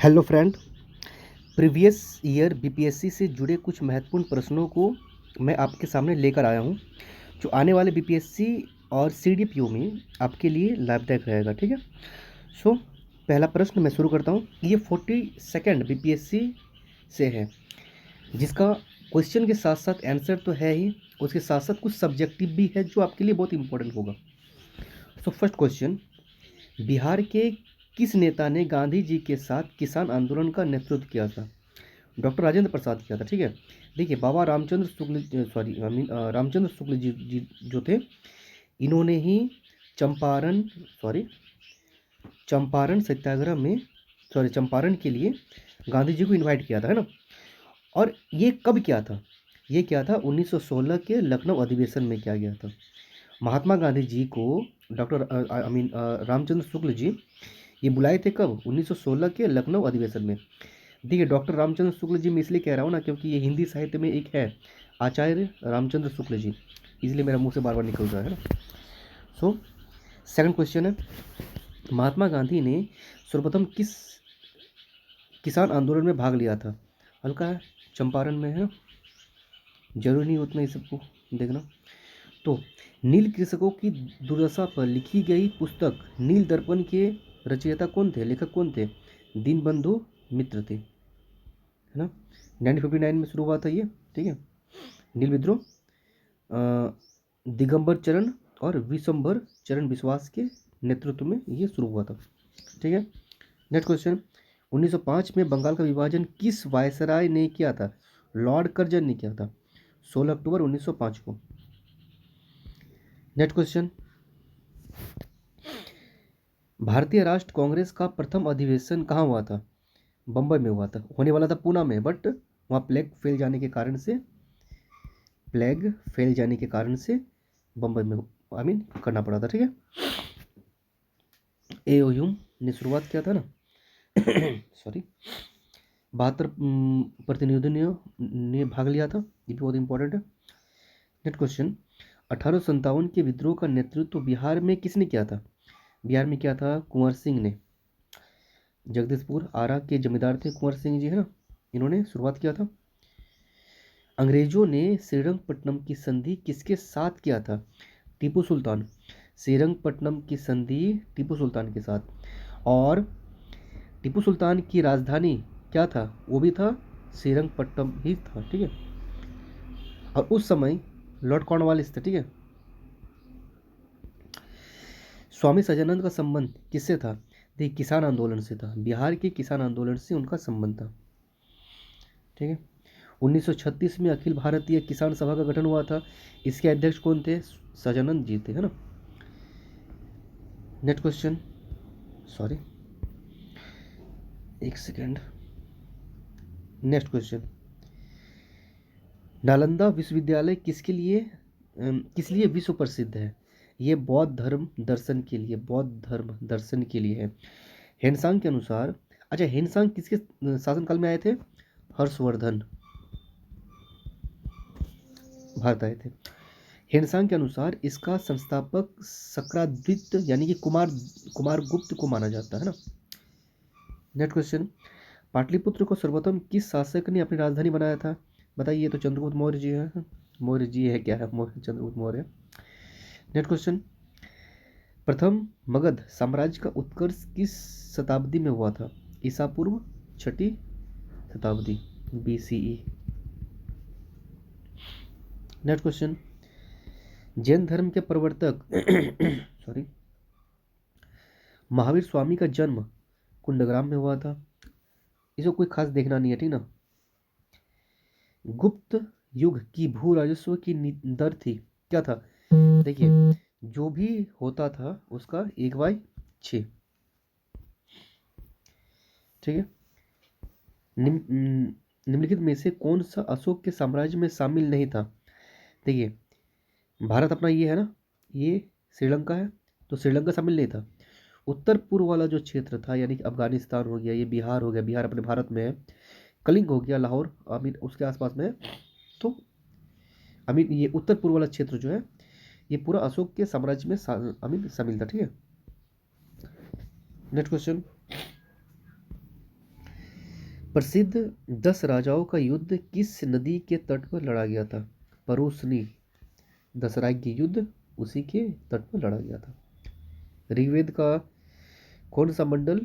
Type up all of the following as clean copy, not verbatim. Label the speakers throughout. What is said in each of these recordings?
Speaker 1: Hello friend. Previous year BPSC से जुड़े कुछ महत्वपूर्ण प्रश्नों को मैं आपके सामने लेकर आया हूं, जो आने वाले बीपीएससी और सीडीपीओ में आपके लिए लाभदायक रहेगा। ठीक है। सो पहला प्रश्न मैं शुरू करता हूं। ये 42nd बीपीएससी से है, जिसका क्वेश्चन के साथ साथ आंसर तो है ही, उसके साथ साथ कुछ सब्जेक्टिव भी है जो आपके लिए बहुत इंपॉर्टेंट होगा। सो फर्स्ट क्वेश्चन, बिहार के किस नेता ने गांधी जी के साथ किसान आंदोलन का नेतृत्व किया था? डॉक्टर राजेंद्र प्रसाद किया था। ठीक है। देखिए, बाबा Ramchandra Shukla, sorry I mean Ramchandra Shukla ji जो थे, इन्होंने ही चंपारण सॉरी चंपारण सत्याग्रह में चंपारण के लिए गांधी जी को इनवाइट किया था, है ना। और ये कब किया था? ये किया था 1916 के लखनऊ अधिवेशन में किया गया था। महात्मा गांधी जी को डॉक्टर रामचंद्र शुक्ल जी ये बुलाए थे कब? 1916 के लखनऊ अधिवेशन में। देखिए, डॉक्टर रामचंद्र शुक्ल जी मैं इसलिए कह रहा हूँ ना, क्योंकि ये हिंदी साहित्य में एक है, आचार्य रामचंद्र शुक्ल जी, इसलिए मेरा मुंह से बार बार निकल रहा है ना। सो सेकंड क्वेश्चन है, महात्मा गांधी ने सर्वप्रथम किस किसान आंदोलन में भाग लिया था? हल्का है, चंपारण में है, जरूरी नहीं उतना ही सबको देखना। तो नील कृषकों की दुर्दशा पर लिखी गई पुस्तक नील दर्पण के रचयिता कौन थे, लेखक कौन थे? दीनबंधु मित्र थे, है ना। 1959 में शुरू हुआ था ये। ठीक है। नील विद्रोह दिगंबर चरण और विशंबर चरण विश्वास के नेतृत्व में ये शुरू हुआ था। ठीक है। नेक्स्ट क्वेश्चन, 1905 में बंगाल का विभाजन किस वायसराय ने किया था? लॉर्ड कर्जन ने किया था, 16 अक्टूबर 1905 को। नेक्स्ट क्वेश्चन, भारतीय राष्ट्र कांग्रेस का प्रथम अधिवेशन कहाँ हुआ था? बम्बई में हुआ था, होने वाला था पूना में, बट वहाँ प्लेग फैल जाने के कारण से बम्बई में करना पड़ा था। ठीक है। एओयू ने शुरुआत किया था ना सॉरी 72 प्रतिनिधियों ने भाग लिया था, ये भी बहुत इंपॉर्टेंट है। नेक्स्ट क्वेश्चन, 1857 के विद्रोह का नेतृत्व बिहार में किसने किया था? बिहार में किया था कुंवर सिंह ने। जगदीशपुर आरा के जमींदार थे कुंवर सिंह जी, है ना, इन्होंने शुरुआत किया था। अंग्रेजों ने श्रीरंगपट्टनम की संधि किसके साथ किया था? टीपू सुल्तान। श्रीरंगपट्टनम की संधि टीपू सुल्तान के साथ। और टीपू सुल्तान की राजधानी क्या था? वो भी था श्रीरंगपट्टनम ही था। ठीक है। और उस समय लॉर्ड कॉर्नवालिस थे। ठीक है। स्वामी सजानंद का संबंध किससे था? देखिए, किसान आंदोलन से था, बिहार के किसान आंदोलन से उनका संबंध था। ठीक है। 1936 में अखिल भारतीय किसान सभा का गठन हुआ था, इसके अध्यक्ष कौन थे? सजानंद जी थे, है ना। नेक्स्ट क्वेश्चन, सॉरी एक सेकेंड। नेक्स्ट क्वेश्चन, नालंदा विश्वविद्यालय किस लिए विश्व प्रसिद्ध है? ये बौद्ध धर्म दर्शन के लिए है। हेनसांग के अनुसार, अच्छा, हेनसांग किसके शासनकाल में आए थे? हर्षवर्धन भारत आए थे। हेनसांग के अनुसार इसका संस्थापक शक्राद्वित यानी कि कुमारगुप्त को माना जाता है ना। नेक्स्ट क्वेश्चन, पाटलिपुत्र को सर्वप्रथम किस शासक ने अपनी राजधानी बनाया था? बताइए, तो चंद्रगुप्त मौर्य जी है। मौर्य जी है क्या है? मौर्य, चंद्रगुप्त मौर्य। नेक्स्ट क्वेश्चन, प्रथम मगध साम्राज्य का उत्कर्ष किस शताब्दी में हुआ था? ईसा पूर्व 6ठी शताब्दी BCE। नेक्स्ट क्वेश्चन, जैन धर्म के प्रवर्तक सॉरी महावीर स्वामी का जन्म कुंडग्राम में हुआ था। इसको कोई खास देखना नहीं है, ठीक ना। गुप्त युग की भू राजस्व की दर थी, क्या था? देखिए, जो भी होता था उसका 1/6। ठीक है। निम्नलिखित में से कौन सा अशोक के साम्राज्य में शामिल नहीं था? देखिए, भारत अपना ये है ना, ये श्रीलंका है, तो श्रीलंका शामिल नहीं था। उत्तर पूर्व वाला जो क्षेत्र था, यानी कि अफगानिस्तान हो गया, ये बिहार हो गया, बिहार अपने भारत में है, कलिंग हो गया, लाहौर उसके आसपास में है, तो ये उत्तर पूर्व वाला क्षेत्र जो है, ये पूरा अशोक के साम्राज्य में शामिल था। ठीक है। नेक्स्ट क्वेश्चन, प्रसिद्ध 10 राजाओं का युद्ध किस नदी के तट पर लड़ा गया था? परूसनी। दसराज्य युद्ध उसी के तट पर लड़ा गया था। ऋग्वेद का कौन सा मंडल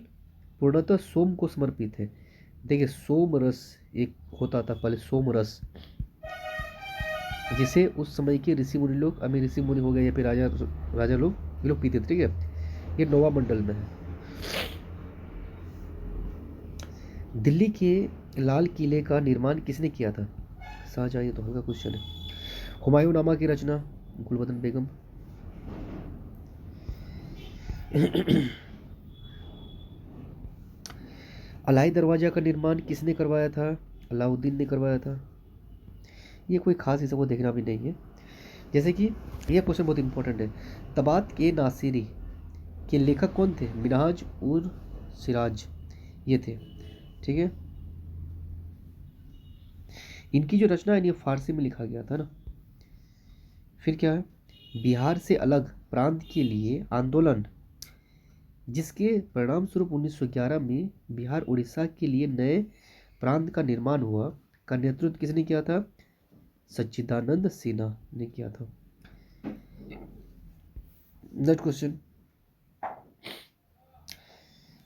Speaker 1: पूर्णतः सोम को समर्पित है? देखिए, सोम रस एक होता था पहले, सोम रस, जिसे उस समय के ऋषि मुनि लोग, अमीर ऋषि मुनि हो गए या फिर राजा लोग, ये लोग पीते थे। ठीक है, ये नौवा मंडल में है। दिल्ली के लाल किले का निर्माण किसने किया था? शाहजहां। ये तो हल्का क्वेश्चन है। हुमायूंनामा की रचना गुलबदन बेगम। अलाई दरवाजा का निर्माण किसने करवाया था? अलाउद्दीन ने करवाया था। ये कोई खास इसको देखना भी नहीं है। जैसे कि यह क्वेश्चन बहुत इंपॉर्टेंट है। तबात ए नासिरी के लेखक कौन थे? मिनहाज उर सिराज ये थे। ठीक है, इनकी जो रचना है ये फारसी में लिखा गया था ना। फिर क्या है? बिहार से अलग प्रांत के लिए आंदोलन, जिसके परिणाम स्वरूप 1911 में बिहार उड़ीसा के लिए नए प्रांत का निर्माण हुआ, का नेतृत्व किसने किया था? सच्चिदानंद सिन्हा ने किया था। Next question.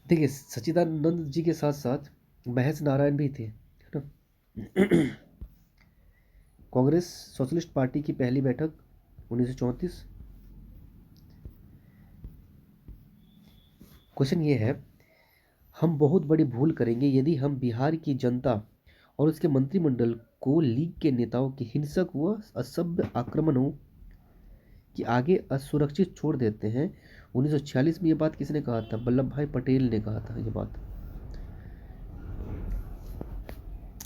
Speaker 1: देखिए, सच्चिदानंद जी के साथ साथ महेश नारायण भी थे, है ना। कांग्रेस सोशलिस्ट पार्टी की पहली बैठक 1934। क्वेश्चन ये है, हम बहुत बड़ी भूल करेंगे यदि हम बिहार की जनता और उसके मंत्रिमंडल को लीग के नेताओं के हिंसक व असभ्य आक्रमणों कि आगे असुरक्षित छोड़ देते हैं। 1946 में ये बात किसने कहा था? वल्लभ भाई पटेल ने कहा था ये बात।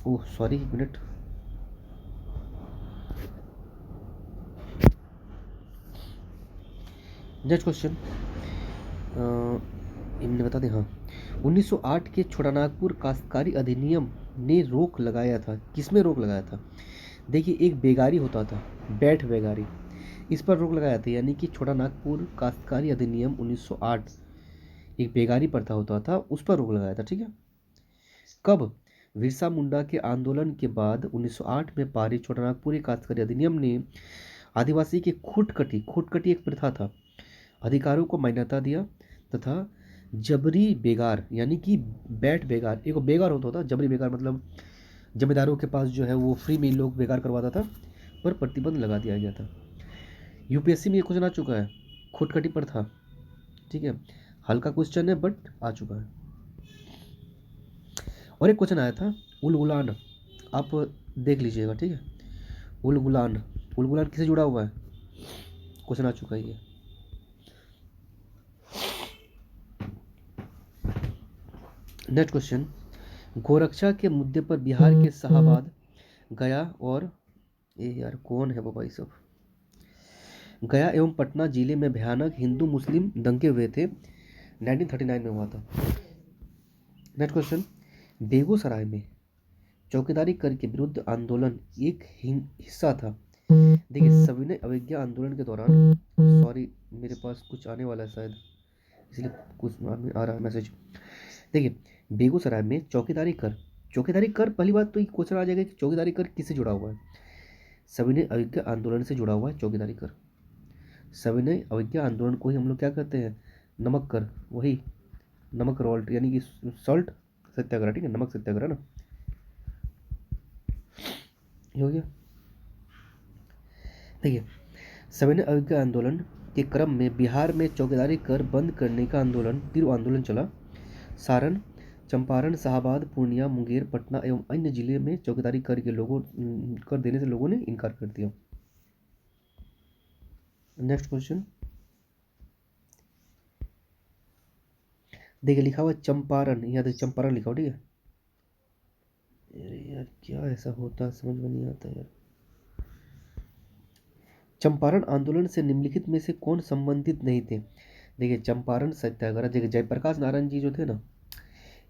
Speaker 1: ओह सॉरी, एक मिनट। नेक्स्ट क्वेश्चन, इनने बता दें। हाँ, 1908 के छोटानागपुर काश्तकारी अधिनियम ने रोक लगाया था। किसमें रोक लगाया था? देखिए, एक बेगारी होता था, बैठ बेगारी, इस पर रोक लगाया था। यानी कि छोटानागपुर काश्तकारी अधिनियम 1908 एक बेगारी प्रथा होता था, उस पर रोक लगाया था। ठीक है, कब? बिरसा मुंडा के आंदोलन के बाद 1908 में पारित छोटानागपुर काश्तकारी अधिनियम ने आदिवासी के खूटकटी एक प्रथा था, अधिकारों को मान्यता दिया तथा जबरी बेगार यानी कि बैठ बेगार, एक बेगार होता था, जबरी बेगार मतलब जमींदारों के पास जो है वो फ्री में लोग बेगार करवाता था, पर प्रतिबंध लगा दिया गया था। यूपीएससी में ये क्वेश्चन आ चुका है, खूटकटी प्रथा। ठीक है, हल्का क्वेश्चन है बट आ चुका है। और एक क्वेश्चन आया था उलगुलान, आप देख लीजिएगा। ठीक है, उलगुलान, उलगुलान किससे जुड़ा हुआ है? क्वेश्चन आ चुका है ये। नेक्स्ट क्वेश्चन, गोरक्षा के मुद्दे पर बिहार के शाहाबाद, गया और ये यार कौन है बाबा ये सब, गया एवं पटना जिले में भयानक हिंदू मुस्लिम दंगे हुए थे, 1939 में हुआ था। नेक्स्ट क्वेश्चन, बेगूसराय में चौकीदारी कर के विरुद्ध आंदोलन एक हिस्सा था। देखिए, सविनय अवज्ञा आंदोलन के दौरान, सॉरी मेरे पास कुछ आने वाला है शायद, इसलिए कुछ आ रहा है मैसेज। देखिए, बेगूसराय में चौकीदारी कर पहली बात तो ये क्वेश्चन आ जाएगा कि चौकीदारी कर किससे जुड़ा हुआ है? सविनय अवज्ञा आंदोलन से जुड़ा हुआ है चौकीदारी कर। सविनय अवज्ञा आंदोलन को ही हम लोग क्या कहते हैं? नमक कर, वही नमक रॉल्ट यानी कि सॉल्ट सत्याग्रह। ठीक है, नमक सत्याग्रह ना, ये हो गया। देखिए, सविनय अवज्ञा आंदोलन के क्रम में बिहार में चौकीदारी कर बंद करने का आंदोलन, तीव्र आंदोलन चला। सारण, चंपारण, शाहाबाद, पूर्णिया, मुंगेर, पटना एवं अन्य जिले में चौकीदारी कर देने से लोगों ने इनकार कर दिया। नेक्स्ट क्वेश्चन, देखिए लिखा हुआ चंपारण, यहाँ देखिए चंपारण लिखा हुआ। ठीक है यार, क्या ऐसा होता है समझ में नहीं आता यार। चंपारण आंदोलन से निम्नलिखित में से कौन संबंधित नहीं थे? देखिए, चंपारण सत्याग्रह, देखिए जयप्रकाश नारायण जी जो थे ना,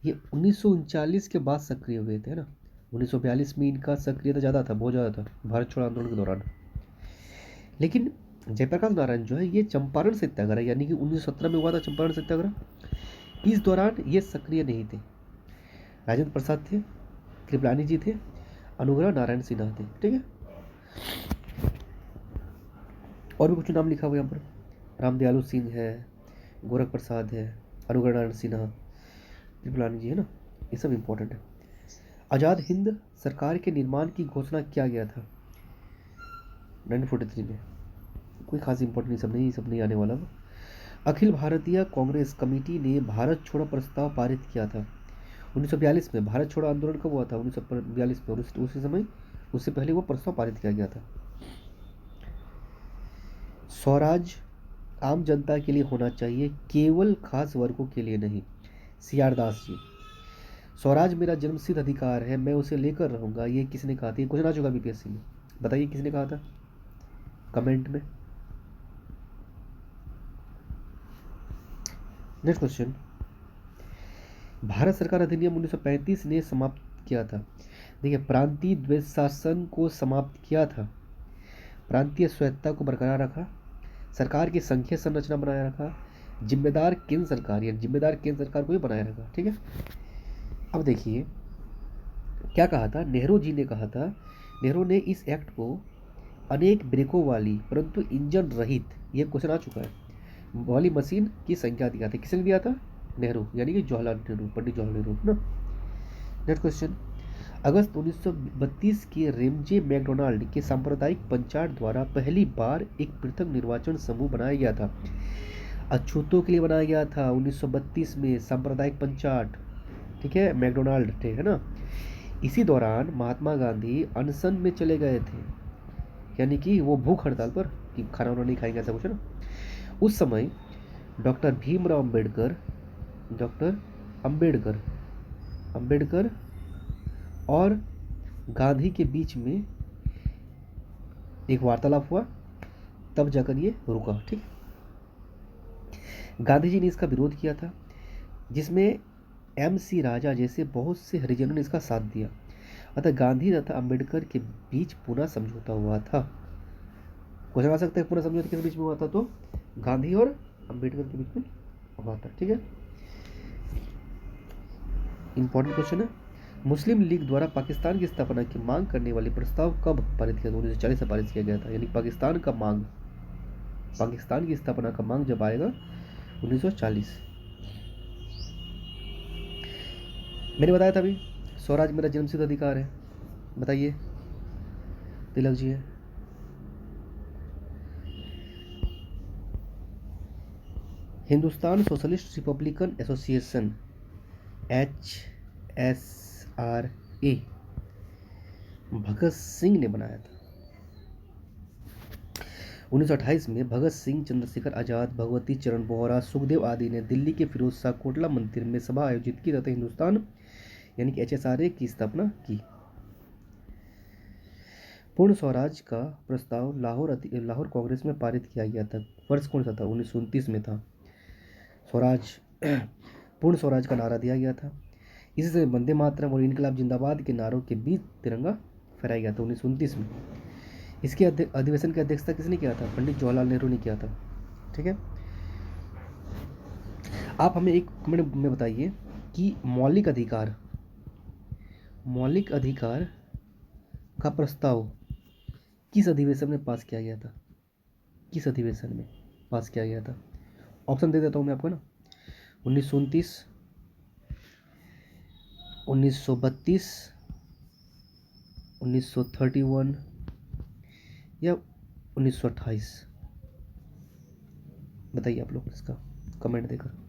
Speaker 1: ये 1939 के बाद सक्रिय हुए थे ना। 1942 में इनका सक्रियता ज़्यादा था, बहुत ज़्यादा था भारत छोड़ो आंदोलन के दौरान। लेकिन जयप्रकाश नारायण जो है ये चंपारण सत्याग्रह यानी कि 1917 में हुआ था चंपारण सत्याग्रह, इस दौरान ये सक्रिय नहीं थे। राजेंद्र प्रसाद थे, कृपलानी जी थे, अनुग्रह नारायण सिन्हा थे। ठीक है, और भी कुछ नाम लिखा हुआ है यहाँ पर, रामदयालु सिंह है, गोरख प्रसाद है, अनुग्रह नारायण सिन्हा, कृपलानी जी है ना, ये सब इंपॉर्टेंट है। आज़ाद हिंद सरकार के निर्माण की घोषणा किया गया था 1943 में। कोई खास इंपॉर्टेंट सब नहीं आने वाला। अखिल भारतीय कांग्रेस कमेटी ने भारत छोड़ो प्रस्ताव पारित किया था 1942 में। भारत छोड़ो आंदोलन कब हुआ था? 1942 में, और उसी समय, उससे पहले वो प्रस्ताव पारित किया गया था। स्वराज आम जनता के लिए होना चाहिए, केवल खास वर्गों के लिए नहीं। C R Das ji. स्वराज मेरा जन्मसिद्ध अधिकार है, मैं उसे लेकर रहूंगा, ये किसने कहा था? ये क्वेश्चन आ चुका बीपीएससी में, बताइए किसने कहा था, कमेंट में। नेक्स्ट क्वेश्चन, भारत सरकार अधिनियम 1935 ने समाप्त किया था। देखिए, प्रांतीय द्वैध शासन को समाप्त किया था, प्रांतीय स्वायत्तता को बरकरार रखा, सरकार की संघीय संरचना बनाए रखा, जिम्मेदार केंद्र सरकार, या जिम्मेदार केंद्र सरकार को भी बनाए रखा। ठीक है, अब देखिए क्या कहा था, नेहरू जी ने कहा था, नेहरू ने इस एक्ट को अनेक ब्रेकों वाली परंतु इंजन रहित, ये क्वेश्चन आ चुका है, वाली मशीन की संख्या दिया था। किसने दिया था? नेहरू, यानी कि जवाहरलाल नेहरू, पंडित जवाहरलाल नेहरू ना। नेक्स्ट क्वेश्चन, अगस्त 1932 के रेमजे मैकडोनाल्ड के सांप्रदायिक पंचायत द्वारा पहली बार एक पृथक निर्वाचन समूह बनाया गया था। अछूतों के लिए बनाया गया था 1932 में सांप्रदायिक पंचायत। ठीक है, मैकडोनाल्ड थे, है ना। इसी दौरान महात्मा गांधी अनशन में चले गए थे, यानी कि वो भूख हड़ताल पर, कि खाना वाना नहीं खाएंगे, ऐसा कुछ है ना। उस समय डॉक्टर भीमराव अंबेडकर, डॉक्टर अंबेडकर अंबेडकर और गांधी के बीच में एक वार्तालाप हुआ, तब जाकर ये रुका। ठीक, गांधी जी ने इसका विरोध किया था, जिसमें MC राजा जैसे बहुत से हरिजनों ने इसका साथ दिया। अतः गांधी तथा अंबेडकर के बीच पुनः समझौता हुआ था। क्वेश्चन आ सकता है, पुनः समझौता किस बीच में हुआ था? तो गांधी और अंबेडकर के बीच में हुआ था। ठीक है, इंपॉर्टेंट क्वेश्चन है। मुस्लिम लीग द्वारा पाकिस्तान की स्थापना की मांग करने वाली प्रस्ताव कब पारित किया? 1940 से पारित किया गया था, यानी पाकिस्तान की स्थापना का मांग जब आएगा 1940। मैंने बताया था अभी, स्वराज मेरा जन्मसिद्ध अधिकार है, बताइए। तिलक जी है। Hindustan socialist Republican association HSRA Bhagat Singh ने बनाया था 1928 में। भगत सिंह, चंद्रशेखर आजाद, भगवती चरण बोहरा, सुखदेव आदि ने दिल्ली के फिरोज शाह कोटला मंदिर में सभा आयोजित की तथा हिंदुस्तान यानी कि HSRA की स्थापना की। पूर्ण स्वराज का प्रस्ताव लाहौर कांग्रेस में पारित किया गया था। वर्ष कौन सा था? 1929 में था। स्वराज पूर्ण स्वराज का नारा दिया गया था। इसी से वंदे मातरम और इनकलाब जिंदाबाद के नारों के बीच तिरंगा फहराया गया था 1929 में। इसके अधिवेशन की अध्यक्षता किसने किया था? पंडित जवाहरलाल नेहरू ने किया था। ठीक है, आप हमें एक कमेंट में बताइए कि मौलिक अधिकार का प्रस्ताव किस अधिवेशन में पास किया गया था? किस अधिवेशन में पास किया गया था? ऑप्शन दे देता हूँ मैं आपको ना, 1929, 1932, 1931 या 1928? बताइए आप लोग इसका कमेंट देकर।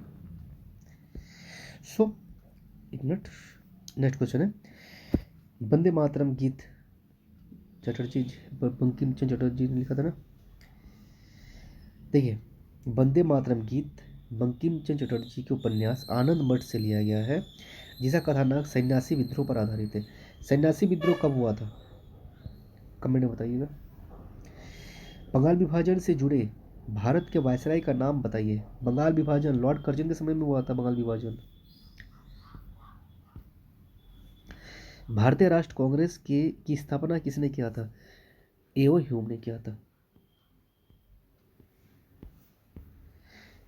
Speaker 1: एक मिनट, नेक्स्ट क्वेश्चन है, वंदे मातरम गीत चटर्जी, बंकिम चंद्र चटर्जी ने लिखा था ना। देखिए, वंदे मातरम गीत बंकिम चंद्र चटर्जी के उपन्यास आनंद मठ से लिया गया है, जिसका कथानक सन्यासी विद्रोह पर आधारित है। सन्यासी विद्रोह कब हुआ था? कमेंट में बताइएगा। बंगाल विभाजन से जुड़े भारत के वायसराय का नाम बताइए। बंगाल विभाजन लॉर्ड कर्जन के समय में हुआ था। बंगाल विभाजन भारतीय राष्ट्र कांग्रेस की स्थापना किसने किया था? एओ ह्यूम ने किया था।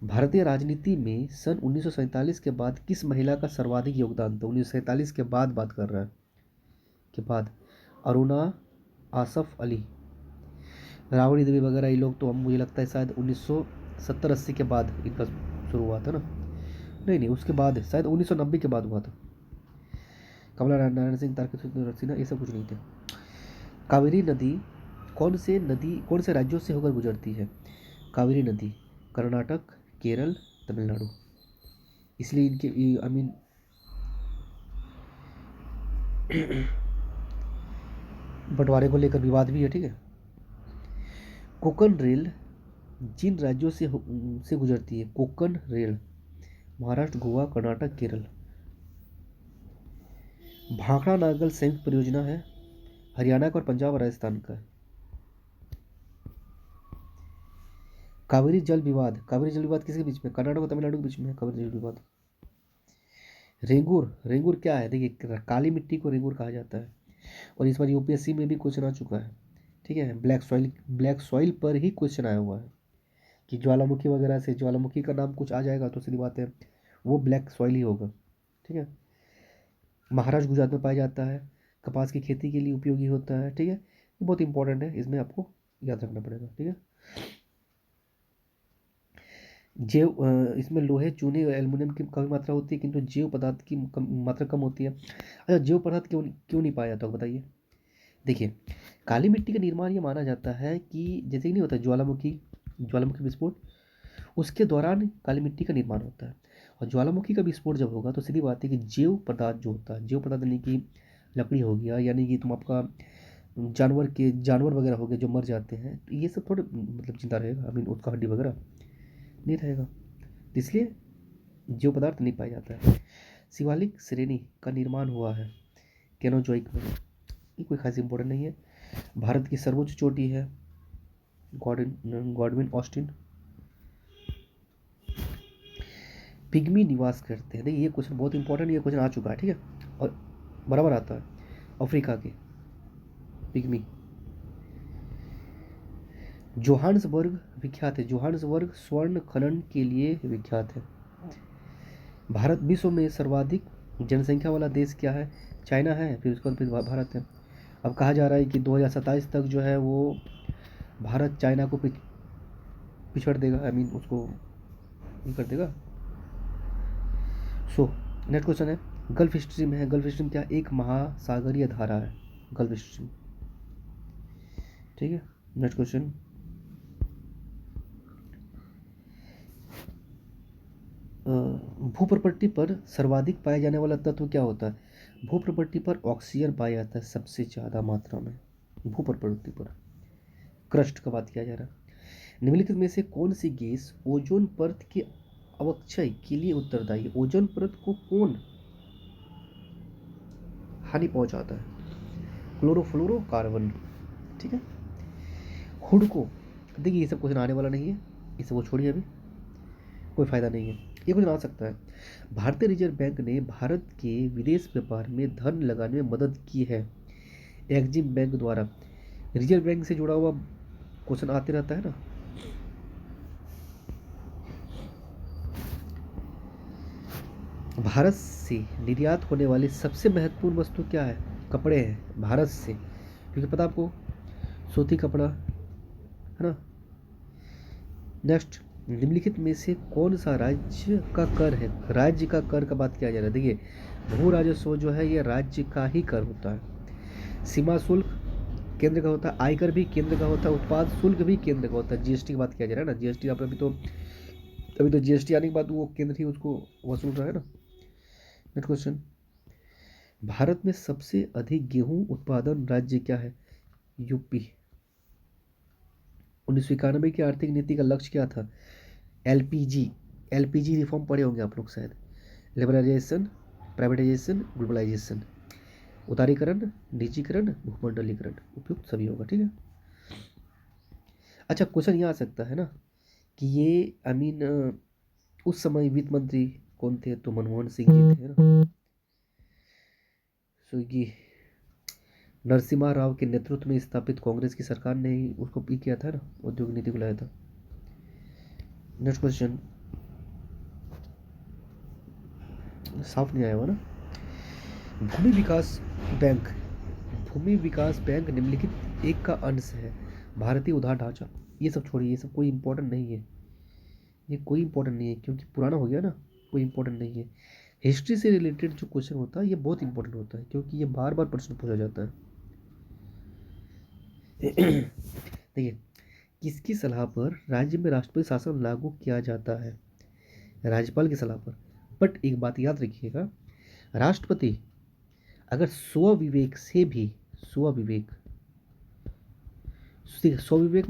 Speaker 1: भारतीय राजनीति में सन 1947 के बाद किस महिला का सर्वाधिक योगदान था? 1947 के बाद बात कर रहा है, के बाद। अरुणा, आसफ अली, राबड़ी देवी वगैरह ये लोग तो हम मुझे लगता है शायद 1970-80 के बाद इनका शुरू हुआ था ना। नहीं नहीं, उसके बाद है शायद 1990 के बाद हुआ था। कमला नारायण सिंह, तारकिशोर सिन्हा, ये सब कुछ नहीं थे। कावेरी नदी कौन से राज्यों से होकर गुजरती है? कावेरी नदी कर्नाटक, केरल, तमिलनाडु। इसलिए इनके आई मीन बंटवारे को लेकर विवाद भी है, ठीक है। कोंकण रेल जिन राज्यों से गुजरती है, कोंकण रेल, महाराष्ट्र, गोवा, कर्नाटक, केरल। भाखड़ा नागल संयुक्त परियोजना है, हरियाणा का और पंजाब और राजस्थान का है। कावेरी जल विवाद किसके बीच में? कर्नाटक और तमिलनाडु के बीच में है कावेरी जल विवाद। रेंगूर क्या है? देखिए, काली मिट्टी को रेंगूर कहा जाता है, और इस बार यूपीएससी में भी क्वेश्चन आ चुका है, ठीक है। ब्लैक सॉइल पर ही क्वेश्चन आया हुआ है कि ज्वालामुखी वगैरह से, ज्वालामुखी का नाम कुछ आ जाएगा तो सीधी बात है वो ब्लैक सॉइल ही होगा, ठीक है। महाराष्ट्र, गुजरात में पाया जाता है, कपास की खेती के लिए उपयोगी होता है, ठीक है। ये बहुत इंपॉर्टेंट है, इसमें आपको याद रखना पड़ेगा, ठीक है। इसमें लोहे, चूने और एल्युमिनियम की काफ़ी मात्रा होती है, किंतु जैव पदार्थ की मात्रा कम होती है। अच्छा, जैव पदार्थ क्यों नहीं पाया जाता, बताइए। देखिए, काली मिट्टी का निर्माण ये माना जाता है कि जैसे कि नहीं होता ज्वालामुखी विस्फोट, उसके दौरान काली मिट्टी का निर्माण होता है। और ज्वालामुखी का विस्फोट जब होगा तो सीधी बात है कि जैव पदार्थ जो होता है, जैव पदार्थ यानी कि लकड़ी हो गया, यानी कि तुम आपका जानवर वगैरह हो गए जो मर जाते हैं, तो ये सब थोड़े मतलब जिंदा रहेगा, आई मीन उसका हड्डी वगैरह नहीं रहेगा, तो इसलिए जैव पदार्थ नहीं पाया जाता है। शिवालिक श्रेणी का निर्माण हुआ है केनोजोइक में, ये कोई खास इंपॉर्टेंट नहीं है। भारत की सर्वोच्च चोटी है गॉडविन ऑस्टिन। पिग्मी निवास करते हैं, देखिए ये क्वेश्चन बहुत इंपॉर्टेंट, ये क्वेश्चन आ चुका है, ठीक है, और बराबर आता है। अफ्रीका के पिग्मी। जोहान्सबर्ग विख्यात है, जोहान्सबर्ग स्वर्ण खनन के लिए विख्यात है। भारत विश्व में सर्वाधिक जनसंख्या वाला देश क्या है? चाइना है, फिर उसके बाद फिर भारत है। अब कहा जा रहा है कि 2027 तक जो है वो भारत चाइना को पिछड़ देगा, आई मीन उसको ये कर देगा। सो नेक्स्ट क्वेश्चन है, गल्फ स्ट्रीम है, गल्फ स्ट्रीम क्या? एक महासागरीय धारा है गल्फ स्ट्रीम, ठीक है। नेक्स्ट क्वेश्चन, भूप्रपट्टी पर सर्वाधिक पाया जाने वाला तत्व क्या होता है? भूप्रपट्टी पर ऑक्सीजन पाया जाता है सबसे ज़्यादा मात्रा में भूप्रपट्टी पर। क्रस्ट का बात किया जा रहा है। निम्नलिखित में से कौन सी गैस ओजोन परत के अवक्षय के लिए उत्तरदायी है? ओजोन परत को कौन हानि पहुंचाता है? क्लोरोफ्लोरोकार्बन, ठीक है। हुडको, देखिए ये सब क्वेश्चन आने वाला नहीं है, इसे वो छोड़िए, अभी कोई फायदा नहीं है। ये क्वेश्चन आ सकता है, भारतीय रिजर्व बैंक ने भारत के विदेश व्यापार में धन लगाने में मदद की है एग्जिम बैंक द्वारा। रिजर्व बैंक से जुड़ा हुआ क्वेश्चन आते रहता है ना। भारत से निर्यात होने वाली सबसे महत्वपूर्ण वस्तु क्या है? कपड़े हैं भारत से, क्योंकि पता आपको सूती कपड़ा है ना। नेक्स्ट, निम्नलिखित में से कौन सा राज्य का कर है? राज्य का कर का बात किया जा रहा है, देखिए भू राजस्व जो है ये राज्य का ही कर होता है। सीमा शुल्क केंद्र का होता है, आयकर भी केंद्र का होता है, उत्पाद शुल्क भी केंद्र का होता है। जीएसटी की बात किया जा रहा है ना, जीएसटी आप अभी तो जीएसटी आने के बाद वो केंद्र ही उसको वसूल रहा है ना। नेक्स्ट क्वेश्चन, भारत में सबसे अधिक गेहूं उत्पादन राज्य क्या है? यूपी। 1991 की आर्थिक नीति का लक्ष्य क्या था? एलपीजी रिफॉर्म पढ़े होंगे आप लोग शायद। लिबरलाइजेशन, प्राइवेटाइजेशन, ग्लोबलाइजेशन, उदारीकरण, निजीकरण, भूमंडलीकरण, उपयुक्त सभी होगा, ठीक है। अच्छा, क्वेश्चन ये आ सकता है ना कि ये आई मीन उस समय वित्त मंत्री कौन थे? तो मनमोहन सिंह जी थे ना। सो ये नरसिम्हा राव के नेतृत्व में स्थापित कांग्रेस की सरकार ने ही उसको किया था ना, उद्योग नीति को लाया था। नेक्स्ट क्वेश्चन, साफ नहीं आया हुआ ना। भूमि विकास बैंक, भूमि विकास बैंक निम्नलिखित एक का अंश है। भारतीय उधार ढांचा, ये सब छोड़िए, ये सब कोई इंपॉर्टेंट नहीं है, ये कोई इंपॉर्टेंट नहीं है क्योंकि पुराना हो गया ना, कोई इंपॉर्टेंट नहीं है। हिस्ट्री से रिलेटेड जो क्वेश्चन होता है ये बहुत इंपॉर्टेंट होता है क्योंकि ये बार बार प्रश्न पूछा जाता है। देखिए, किसकी सलाह पर राज्य में राष्ट्रपति शासन लागू किया जाता है? राज्यपाल की सलाह पर। बट एक बात याद रखिएगा, राष्ट्रपति अगर स्वविवेक से भी, स्वविवेक, स्वविवेक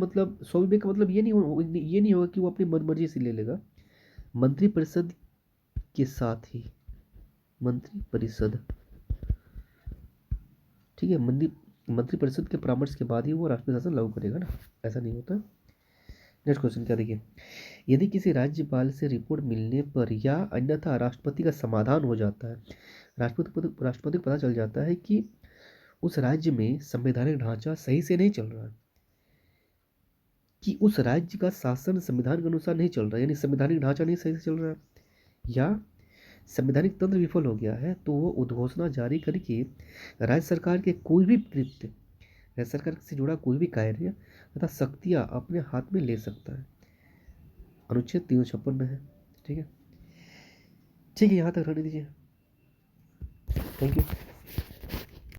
Speaker 1: का मतलब ये नहीं होगा कि वो अपनी मनमर्जी से ले लेगा। मंत्रिपरिषद के साथ ही, मंत्रिपरिषद, ठीक है, मंत्रिपरिषद के परामर्श के बाद ही वो राष्ट्रपति शासन लागू करेगा ना, ऐसा नहीं होता। नेक्स्ट क्वेश्चन क्या, देखिए, यदि किसी राज्यपाल से रिपोर्ट मिलने पर या अन्यथा राष्ट्रपति का समाधान हो जाता है, राष्ट्रपति को पता चल जाता है कि उस राज्य में संवैधानिक ढांचा सही से नहीं चल रहा है, कि उस राज्य का शासन संविधान के अनुसार नहीं चल रहा है, यानी संवैधानिक ढांचा नहीं सही से चल रहा है, या संवैधानिक तंत्र विफल हो गया है, तो वो उद्घोषणा जारी करके राज्य सरकार के कोई भी कृत्य, राज्य सरकार से जुड़ा कोई भी कार्य तथा शक्तियाँ अपने हाथ में ले सकता है। अनुच्छेद 356 में है। ठीक है, ठीक है, यहाँ तक रहने दीजिए। Thank you.